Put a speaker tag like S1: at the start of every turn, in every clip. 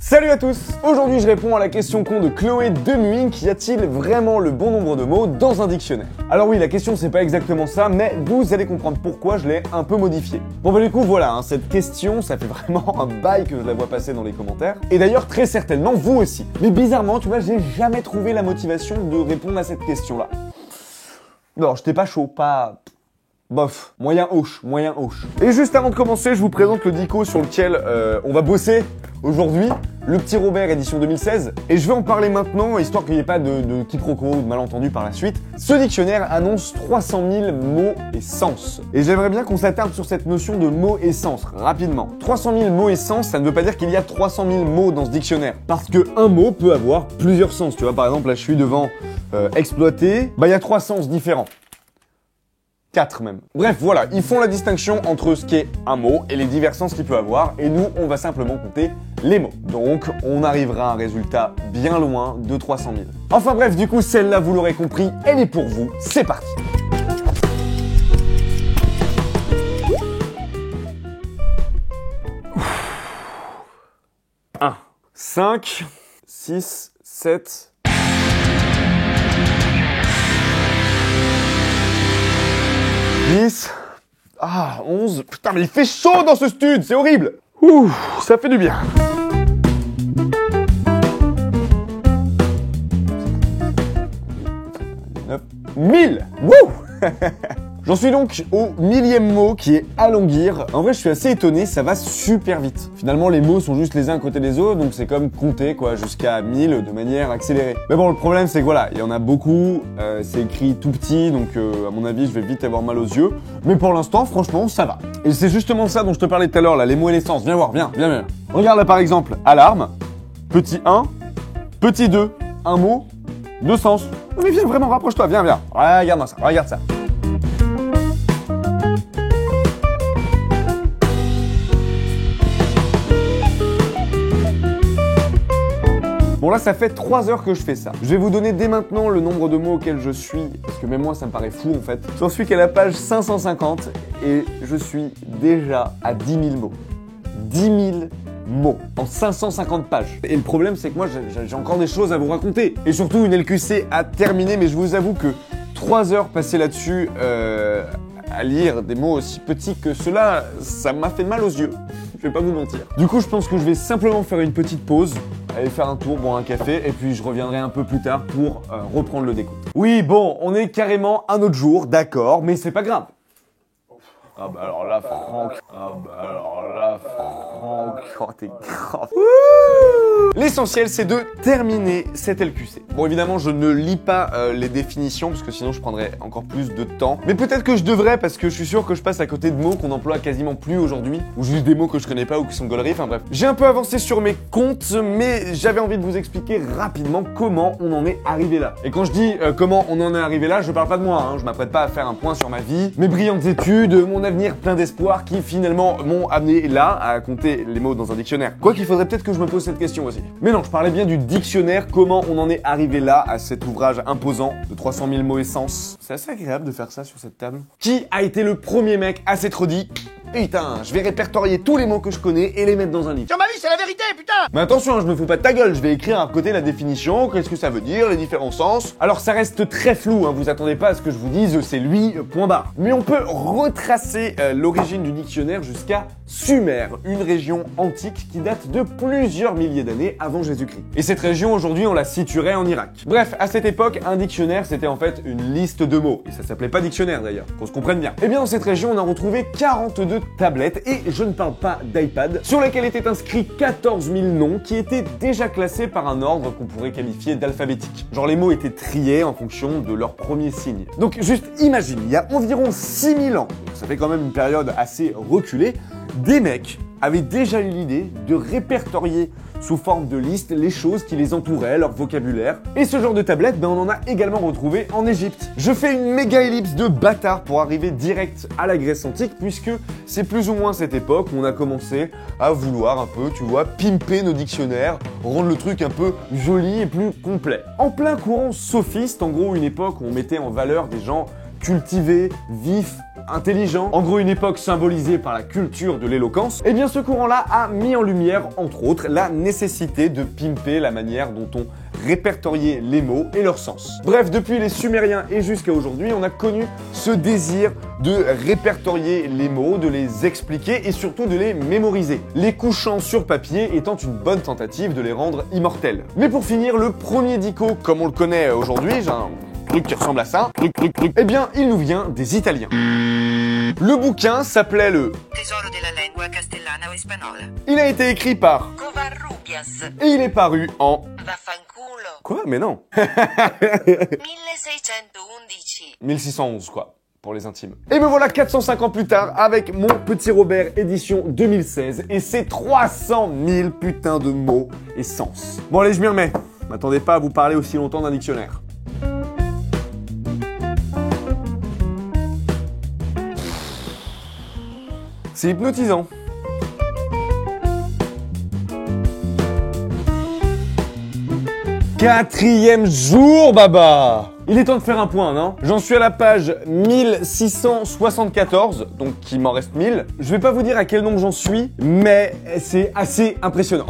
S1: Salut à tous! Aujourd'hui je réponds à la question con de Chloé Demuing, y a-t-il vraiment le bon nombre de mots dans un dictionnaire? Alors oui, la question c'est pas exactement ça, mais vous allez comprendre pourquoi je l'ai un peu modifiée. Bon bah du coup voilà, cette question, ça fait vraiment un bail que je la vois passer dans les commentaires, et d'ailleurs très certainement vous aussi. Mais bizarrement, tu vois, j'ai jamais trouvé la motivation de répondre à cette question-là. Non, j'étais pas chaud, pas... Bof, moyen hoche. Et juste avant de commencer, je vous présente le dico sur lequel on va bosser aujourd'hui, le Petit Robert édition 2016, et je vais en parler maintenant, histoire qu'il n'y ait pas de quiproquo ou de malentendu par la suite. Ce dictionnaire annonce 300 000 mots et sens. Et j'aimerais bien qu'on s'attarde sur cette notion de mots et sens, rapidement. 300 000 mots et sens, ça ne veut pas dire qu'il y a 300 000 mots dans ce dictionnaire, parce qu'un mot peut avoir plusieurs sens. Tu vois, par exemple, là je suis devant exploiter, bah il y a 3 sens différents. 4 même. Bref, voilà, ils font la distinction entre ce qui est un mot et les divers sens qu'il peut avoir, et nous, on va simplement compter les mots. Donc, on arrivera à un résultat bien loin de 300 000. Enfin bref, du coup, celle-là, vous l'aurez compris, elle est pour vous. C'est parti! Un, 5, 6, 7... 10, 11, putain mais il fait chaud dans ce stud, c'est horrible. Ouh, ça fait du bien. 9, 1000. Wouh. J'en suis donc au 1000e mot qui est alonguir. En vrai, je suis assez étonné, ça va super vite. Finalement, les mots sont juste les uns à côté des autres, donc c'est comme compter quoi, jusqu'à 1000 de manière accélérée. Mais bon, le problème c'est que voilà, il y en a beaucoup, c'est écrit tout petit, donc à mon avis, je vais vite avoir mal aux yeux. Mais pour l'instant, franchement, ça va. Et c'est justement ça dont je te parlais tout à l'heure, là, les mots et les sens. Viens voir, viens. Regarde là par exemple, alarme, petit 1, petit 2, un mot, 2 sens. Mais viens, vraiment, rapproche-toi, viens. Regarde-moi ça, regarde ça. Bon là ça fait 3 heures que je fais ça. Je vais vous donner dès maintenant le nombre de mots auxquels je suis, parce que même moi ça me paraît fou en fait. J'en suis qu'à la page 550 et je suis déjà à 10 000 mots. 10 000 mots en 550 pages. Et le problème c'est que moi j'ai encore des choses à vous raconter. Et surtout une LQC à terminer, mais je vous avoue que 3 heures passées là-dessus à lire des mots aussi petits que ceux-là, ça m'a fait mal aux yeux. Je vais pas vous mentir. Du coup, je pense que je vais simplement faire une petite pause, aller faire un tour, boire un café, et puis je reviendrai un peu plus tard pour reprendre le décompte. Oui, bon, on est carrément un autre jour, d'accord, mais c'est pas grave. Ah bah alors là, Franck. Oh, t'es grave. L'essentiel, c'est de terminer cette LQC. Bon, évidemment, je ne lis pas les définitions, parce que sinon, je prendrais encore plus de temps. Mais peut-être que je devrais, parce que je suis sûr que je passe à côté de mots qu'on emploie quasiment plus aujourd'hui, ou juste des mots que je connais pas ou qui sont gauleries, enfin bref. J'ai un peu avancé sur mes comptes, mais j'avais envie de vous expliquer rapidement comment on en est arrivé là. Et quand je dis comment on en est arrivé là, je parle pas de moi, hein, je m'apprête pas à faire un point sur ma vie, mes brillantes études, mon avenir plein d'espoir qui finalement m'ont amené là à compter les mots dans un dictionnaire. Quoi qu'il faudrait peut-être que je me pose cette question aussi. Mais non, je parlais bien du dictionnaire, comment on en est arrivé là à cet ouvrage imposant de 300 000 mots et sens. C'est assez agréable de faire ça sur cette table. Qui a été le premier mec à s'être dit putain, je vais répertorier tous les mots que je connais et les mettre dans un livre.
S2: Sur ma vie, c'est la vérité, putain!
S1: Mais attention, je me fous pas de ta gueule, je vais écrire à côté la définition, qu'est-ce que ça veut dire, les différents sens. Alors ça reste très flou, hein, vous attendez pas à ce que je vous dise, c'est lui, point barre. Mais on peut retracer l'origine du dictionnaire jusqu'à Sumer, une région antique qui date de plusieurs milliers d'années avant Jésus-Christ. Et cette région, aujourd'hui, on la situerait en Irak. Bref, à cette époque, un dictionnaire, c'était en fait une liste de mots. Et ça s'appelait pas dictionnaire d'ailleurs, qu'on se comprenne bien. Et bien, dans cette région, on a retrouvé 42 tablettes, et je ne parle pas d'iPad, sur lesquelles étaient inscrits 14 000 noms qui étaient déjà classés par un ordre qu'on pourrait qualifier d'alphabétique. Genre les mots étaient triés en fonction de leur premier signe. Donc juste imagine, il y a environ 6000 ans, donc ça fait quand même une période assez reculée, des mecs avaient déjà eu l'idée de répertorier sous forme de liste les choses qui les entouraient, leur vocabulaire. Et ce genre de tablette, on en a également retrouvé en Égypte. Je fais une méga ellipse de bâtard pour arriver direct à la Grèce antique, puisque c'est plus ou moins cette époque où on a commencé à vouloir un peu, tu vois, pimper nos dictionnaires, rendre le truc un peu joli et plus complet. En plein courant sophiste, en gros une époque où on mettait en valeur des gens cultivés, vifs, intelligent, en gros une époque symbolisée par la culture de l'éloquence, et bien ce courant-là a mis en lumière, entre autres, la nécessité de pimper la manière dont on répertoriait les mots et leur sens. Bref, depuis les Sumériens et jusqu'à aujourd'hui, on a connu ce désir de répertorier les mots, de les expliquer et surtout de les mémoriser, les couchant sur papier étant une bonne tentative de les rendre immortels. Mais pour finir, le premier dico, comme on le connaît aujourd'hui, j'ai un truc qui ressemble à ça, eh bien, il nous vient des Italiens. Le bouquin s'appelait le
S2: Tesoro della lingua castellana o spagnola.
S1: Il a été écrit par
S2: Covarrubias.
S1: et il est paru en...
S2: Vaffanculo.
S1: Quoi? Mais non
S2: 1611.
S1: 1611 quoi, pour les intimes. Et me voilà 405 ans plus tard avec mon petit Robert édition 2016 et ses 300 000 putains de mots et sens. Bon allez, je m'y remets. M'attendez pas à vous parler aussi longtemps d'un dictionnaire. C'est hypnotisant. Quatrième jour, baba! Il est temps de faire un point, non? J'en suis à la page 1674, donc il m'en reste 1000. Je vais pas vous dire à quel nombre j'en suis, mais c'est assez impressionnant.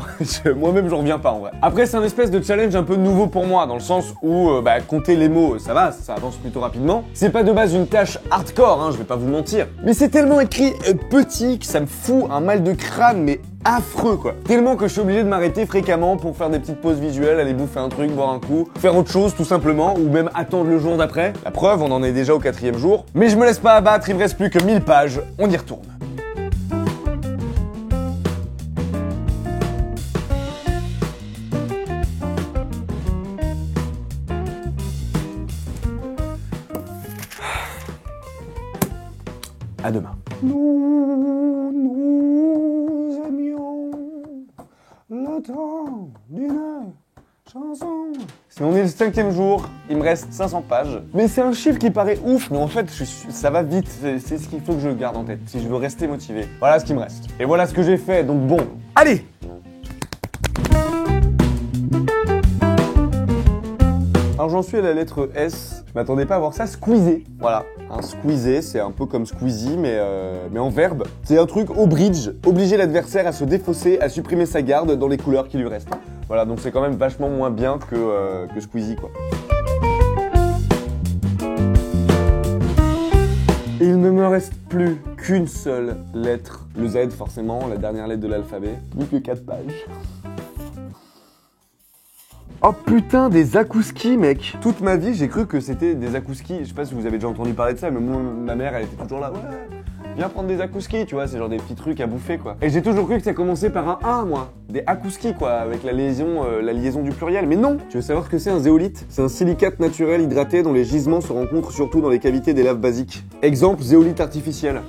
S1: Moi-même, j'en reviens pas en vrai. Après, c'est un espèce de challenge un peu nouveau pour moi, dans le sens où compter les mots, ça va, ça avance plutôt rapidement. C'est pas de base une tâche hardcore, hein, je vais pas vous mentir. Mais c'est tellement écrit petit que ça me fout un mal de crâne, mais affreux quoi. Tellement que je suis obligé de m'arrêter fréquemment pour faire des petites pauses visuelles, aller bouffer un truc, boire un coup, faire autre chose tout simplement, ou même attendre le jour d'après. La preuve, on en est déjà au 4e jour. Mais je me laisse pas abattre, il me reste plus que 1000 pages, on y retourne. À demain. Nous aimions le temps d'une chanson. On est le 5e jour, il me reste 500 pages. Mais c'est un chiffre qui paraît ouf, mais en fait, ça va vite. C'est ce qu'il faut que je garde en tête, si je veux rester motivé. Voilà ce qui me reste. Et voilà ce que j'ai fait, donc bon. Allez! Alors j'en suis à la lettre S, je m'attendais pas à voir ça squeezé. Voilà, un squeezé, c'est un peu comme squeezie mais en verbe. C'est un truc au bridge, obliger l'adversaire à se défausser, à supprimer sa garde dans les couleurs qui lui restent. Voilà, donc c'est quand même vachement moins bien que squeezie quoi. Et il ne me reste plus qu'une seule lettre, le Z forcément, la dernière lettre de l'alphabet, plus que 4 pages. Oh putain, des akouskis, mec! Toute ma vie, j'ai cru que c'était des akouskis. Je sais pas si vous avez déjà entendu parler de ça, mais moi, ma mère, elle était toujours là. Ouais, viens prendre des akouskis, tu vois, c'est genre des petits trucs à bouffer, quoi. Et j'ai toujours cru que ça commençait par un A, moi. Des akouskis, quoi, avec la liaison du pluriel. Mais non! Tu veux savoir ce que c'est un zéolite? C'est un silicate naturel hydraté dont les gisements se rencontrent surtout dans les cavités des laves basiques. Exemple, zéolite artificiel.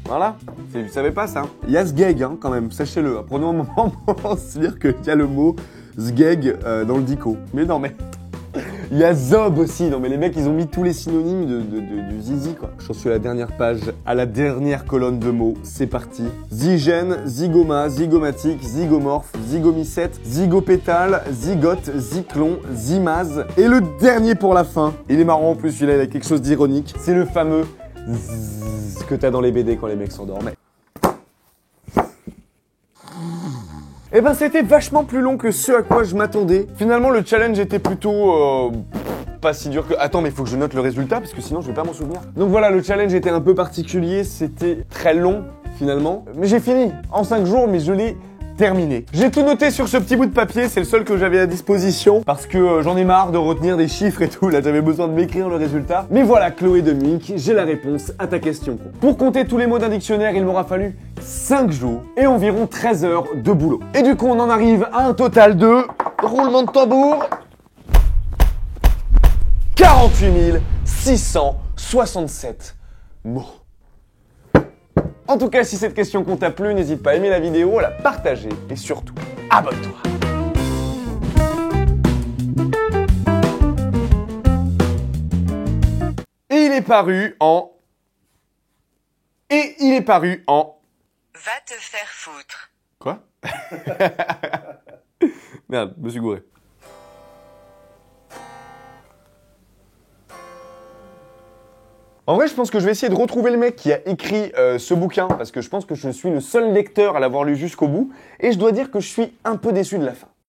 S1: Voilà, vous savez pas ça. Il y a sgeg, hein, quand même, sachez-le. Prenons un moment pour se dire qu'il y a le mot sgeg dans le dico. Mais non, mais... Il y a zob aussi. Non, mais les mecs, ils ont mis tous les synonymes du zizi, quoi. J'en suis à la dernière page, à la dernière colonne de mots. C'est parti. Zygène, zygoma, zygomatique, zygomorphe, zygomycète, zygopétale, zygote, zyklon, zymase. Et le dernier pour la fin. Il est marrant en plus, il a quelque chose d'ironique. C'est le fameux zzz que t'as dans les BD quand les mecs s'endorment. Eh ben c'était vachement plus long que ce à quoi je m'attendais. Finalement le challenge était plutôt pas si dur que... Attends, mais il faut que je note le résultat parce que sinon je vais pas m'en souvenir. Donc voilà, le challenge était un peu particulier, c'était très long finalement. Mais j'ai fini en 5 jours, mais je l'ai terminé. J'ai tout noté sur ce petit bout de papier, c'est le seul que j'avais à disposition parce que j'en ai marre de retenir des chiffres et tout, là j'avais besoin de m'écrire le résultat. Mais voilà, Chloé de Munich, j'ai la réponse à ta question. Pour compter tous les mots d'un dictionnaire, il m'aura fallu 5 jours et environ 13 heures de boulot. Et du coup, on en arrive à un total de... roulement de tambour... 48 667 mots. En tout cas, si cette question t'a plu, n'hésite pas à aimer la vidéo, à la partager et surtout, abonne-toi. Et il est paru en...
S2: Va te faire foutre.
S1: Quoi? Merde, je me suis gouré. En vrai, je pense que je vais essayer de retrouver le mec qui a écrit ce bouquin, parce que je pense que je suis le seul lecteur à l'avoir lu jusqu'au bout, et je dois dire que je suis un peu déçu de la fin.